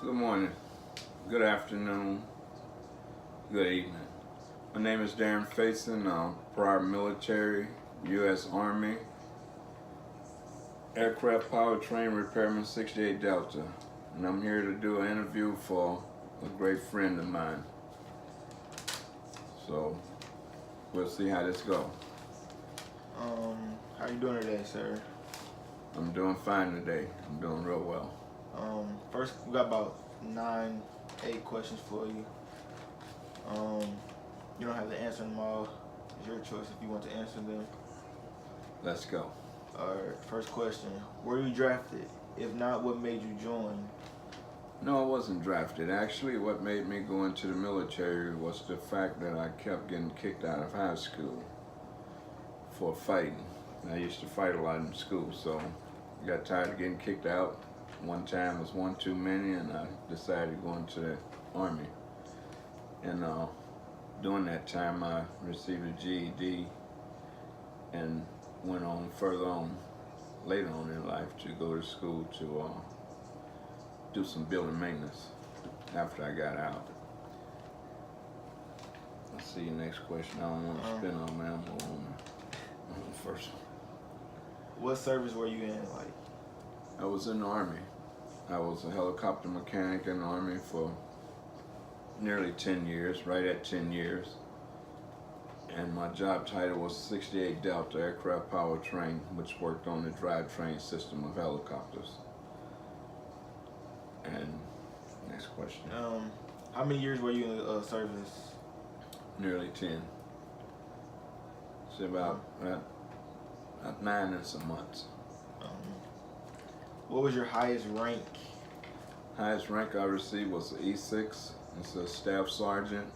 Good morning, good afternoon, good evening. My name is Darren Faison. I'm prior military, U.S. Army, aircraft powertrain repairman 68 Delta. And I'm here to do an interview for a great friend of mine. So we'll see how this goes. How you doing today, sir? I'm doing fine today. I'm doing real well. First, we got about 8 questions for you. You don't have to answer them all. It's your choice if you want to answer them. Let's go. Alright, first question. Were you drafted? If not, what made you join? No, I wasn't drafted. Actually, what made me go into the military was the fact that I kept getting kicked out of high school for fighting. I used to fight a lot in school, so I got tired of getting kicked out. One time was one too many, and I decided to go into the Army. And during that time, I received a GED and went on further on, later on in life, to go to school to do some building maintenance after I got out. Let's see your next question. I don't want to spend all my ammo on the first one. What service were you in? I was in the Army. I was a helicopter mechanic in the Army for nearly 10 years, right at 10 years. And my job title was 68 Delta Aircraft Powertrain, which worked on the drivetrain system of helicopters. And next question. How many years were you in the service? Nearly 10. It's about 9 and some months. What was your highest rank? Highest rank I received was an E6. It's a staff sergeant.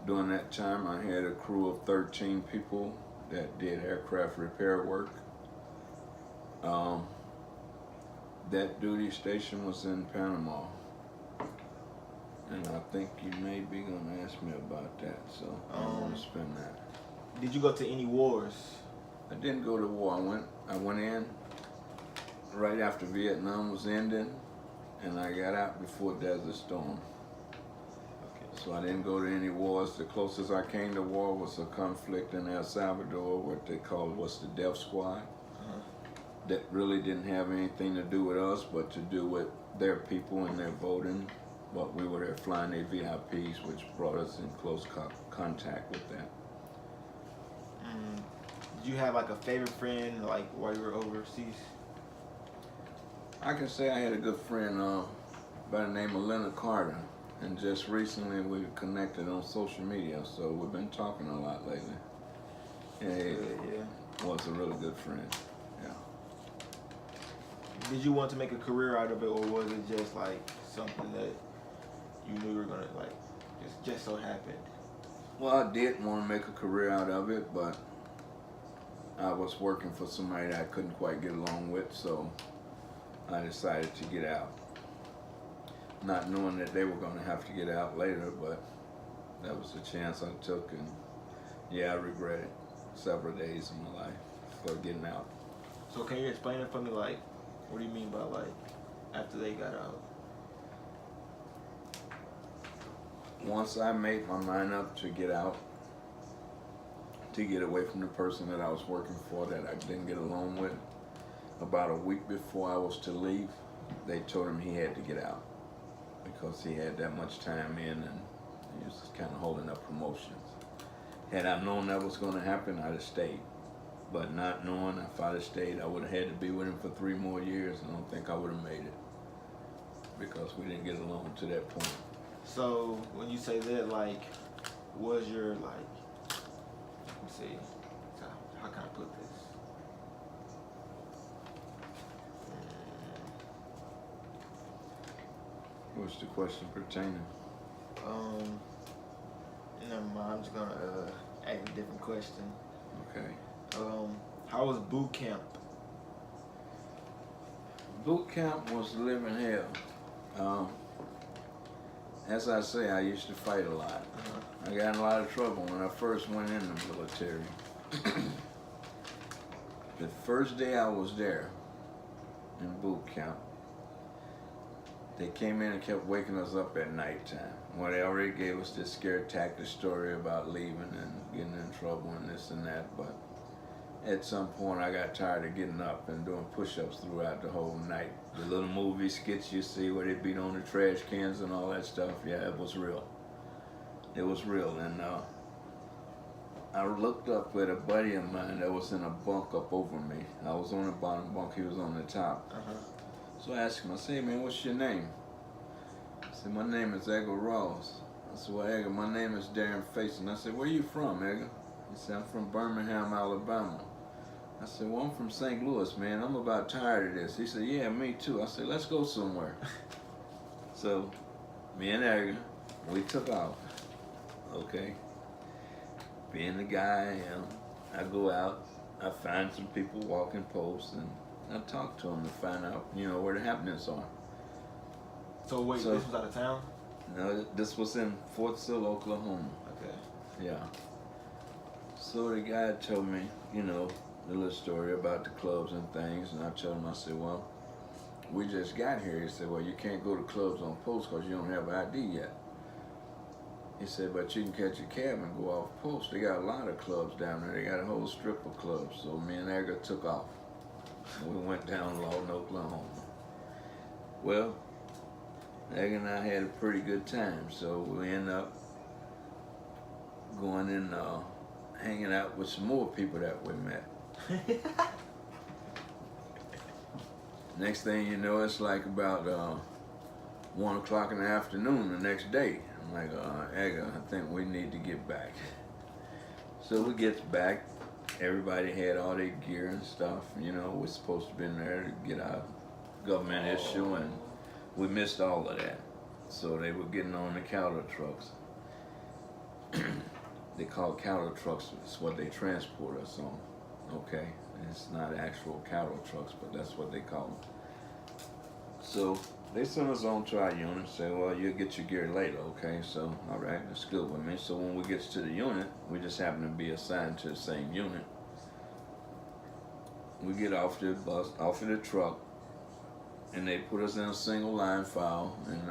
During that time, I had a crew of 13 people that did aircraft repair work. That duty station was in Panama. And I think you may be going to ask me about that, so I don't want to spend that. Did you go to any wars? I didn't go to war. I went in right after Vietnam was ending, and I got out before Desert Storm. Okay. So I didn't go to any wars. The closest I came to war was a conflict in El Salvador, what they called was the Death Squad. That really didn't have anything to do with us, but to do with their people and their voting. But we were there flying their VIPs, which brought us in close contact with that. Did you have a favorite friend while you were overseas? I can say I had a good friend by the name of Leonard Carter, and just recently we connected on social media, so we've been talking a lot lately. Yeah, was a really good friend. Yeah. Did you want to make a career out of it, or was it just something that you knew you were gonna just so happened? Well, I did want to make a career out of it, but I was working for somebody that I couldn't quite get along with, so I decided to get out. Not knowing that they were going to have to get out later, but that was the chance I took, and yeah, I regret it several days of my life for getting out. So can you explain it for me, what do you mean by after they got out? Once I made my mind up to get out, to get away from the person that I was working for that I didn't get along with, about a week before I was to leave, they told him he had to get out because he had that much time in and he was kind of holding up promotions. Had I known that was going to happen, I'd have stayed. But not knowing, if I'd have stayed, I would have had to be with him for 3 more years. I don't think I would have made it because we didn't get along to that point. So when you say that, was your let me see, how can I put this? What's the question pertaining? Never mind. I'm just gonna ask a different question. Okay. How was boot camp? Boot camp was living hell. As I say, I used to fight a lot. I got in a lot of trouble when I first went in the military. The first day I was there in boot camp, They came in and kept waking us up at nighttime. Well, they already gave us this scare tactic story about leaving and getting in trouble and this and that, but at some point I got tired of getting up and doing push-ups throughout the whole night. The little movie skits you see where they beat on the trash cans and all that stuff, yeah, it was real. It was real, and I looked up at a buddy of mine that was in a bunk up over me. I was on the bottom bunk, he was on the top. So I asked him, I said, "Hey man, what's your name?" I said, "My name is Edgar Ross." I said, "Well, Edgar, my name is Darren Faison." I said, "Where you from, Edgar?" He said, "I'm from Birmingham, Alabama." I said, "Well, I'm from St. Louis, man. I'm about tired of this." He said, "Yeah, me too." I said, "Let's go somewhere." So, me and Edgar, we took off. Okay. Being the guy I am, I go out, I find some people walking posts, and I talk to them to find out, where the happenings are. So wait, this was out of town? No, this was in Fort Sill, Oklahoma. Okay. Yeah. So the guy told me, the little story about the clubs and things, and I told him, I said, "Well, we just got here." He said, "Well, you can't go to clubs on post because you don't have ID yet." He said, "But you can catch a cab and go off post. They got a lot of clubs down there. They got a whole strip of clubs." So me and Edgar took off. We went down Lawton, Oklahoma. Well, Edgar and I had a pretty good time, so we ended up going in, hanging out with some more people that we met. Next thing you know, it's like about 1 o'clock in the afternoon the next day. I'm like, "Edgar, I think we need to get back." So we get back. Everybody had all their gear and stuff. We're supposed to be in there to get our government issue, and we missed all of that. So they were getting on the cattle trucks. They call cattle trucks, it's what they transport us on. Okay? And it's not actual cattle trucks, but that's what they call them. So they sent us on to our unit and said, "Well, you'll get your gear later." Okay, so all right, that's good with me. So when we get to the unit, we just happen to be assigned to the same unit. We get off the bus, off of the truck, and they put us in a single line file, and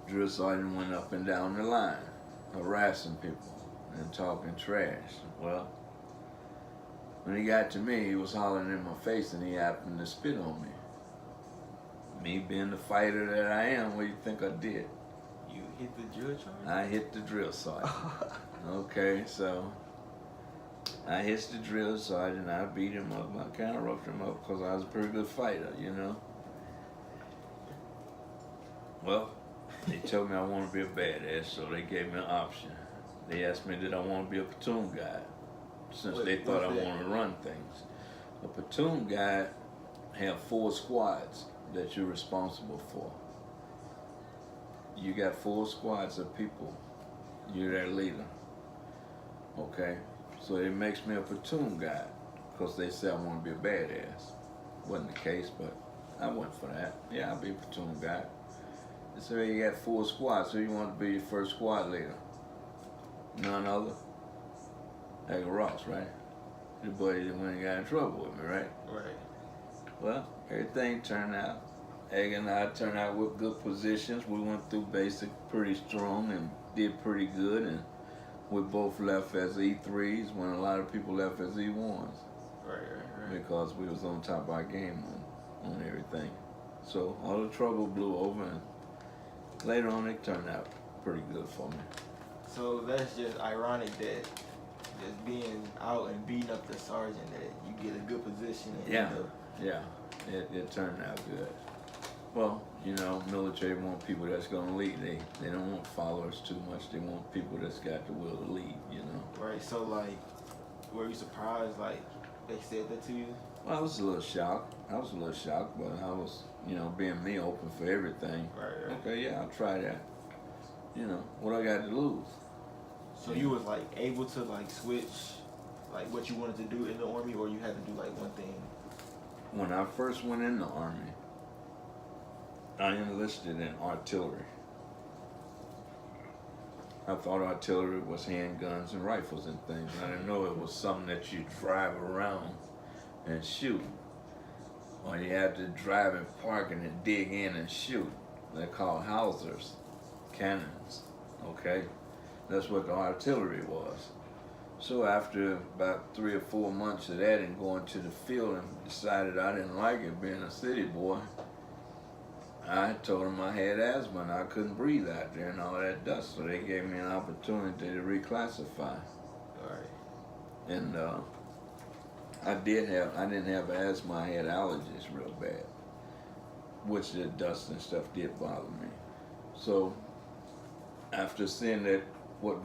drill sergeant went up and down the line, harassing people and talking trash. Well, when he got to me, he was hollering in my face, and he happened to spit on me. Me being the fighter that I am, what do you think I did? You hit the drill sergeant? I hit the drill sergeant. Okay, so I hit the drill sergeant. I beat him up. I kind of roughed him up because I was a pretty good fighter, Well, they told me I want to be a badass, so they gave me an option. They asked me did I want to be a platoon guy, since they thought I wanted to run things. A platoon guy have 4 squads that you're responsible for. You got 4 squads of people. You're their leader. Okay? So it makes me a platoon guy because they said I want to be a badass. Wasn't the case, but I went for that. Yeah, I'll be a platoon guy. They said, "You got 4 squads, so you want to be your first squad leader." None other. Edgar Ross, right? The buddy that went and got in trouble with me, right? Right. Well, everything turned out. Egg and I turned out with good positions. We went through basic pretty strong and did pretty good, and we both left as E3s when a lot of people left as E1s. Right. Because we was on top of our game on everything. So all the trouble blew over, and later on it turned out pretty good for me. So that's just ironic that just being out and beating up the sergeant that you get a good position. And Yeah, it turned out good. Well, military want people that's gonna lead. They don't want followers too much. They want people that's got the will to lead. Right. So were you surprised they said that to you? Well, I was a little shocked. But I was, being me, open for everything. Right. Okay, yeah, I'll try that. What I got to lose? So you was able to switch what you wanted to do in the Army, or you had to do one thing? When I first went in the Army, I enlisted in artillery. I thought artillery was handguns and rifles and things. I didn't know it was something that you drive around and shoot. Or you had to drive and park and then dig in and shoot. They're called Hausers, cannons. Okay, that's what the artillery was. So after about 3 or 4 months of that and going to the field and decided I didn't like it being a city boy, I told them I had asthma and I couldn't breathe out there and all that dust. So they gave me an opportunity to reclassify. Right. And I didn't have asthma, I had allergies real bad, which the dust and stuff did bother me. So after seeing that what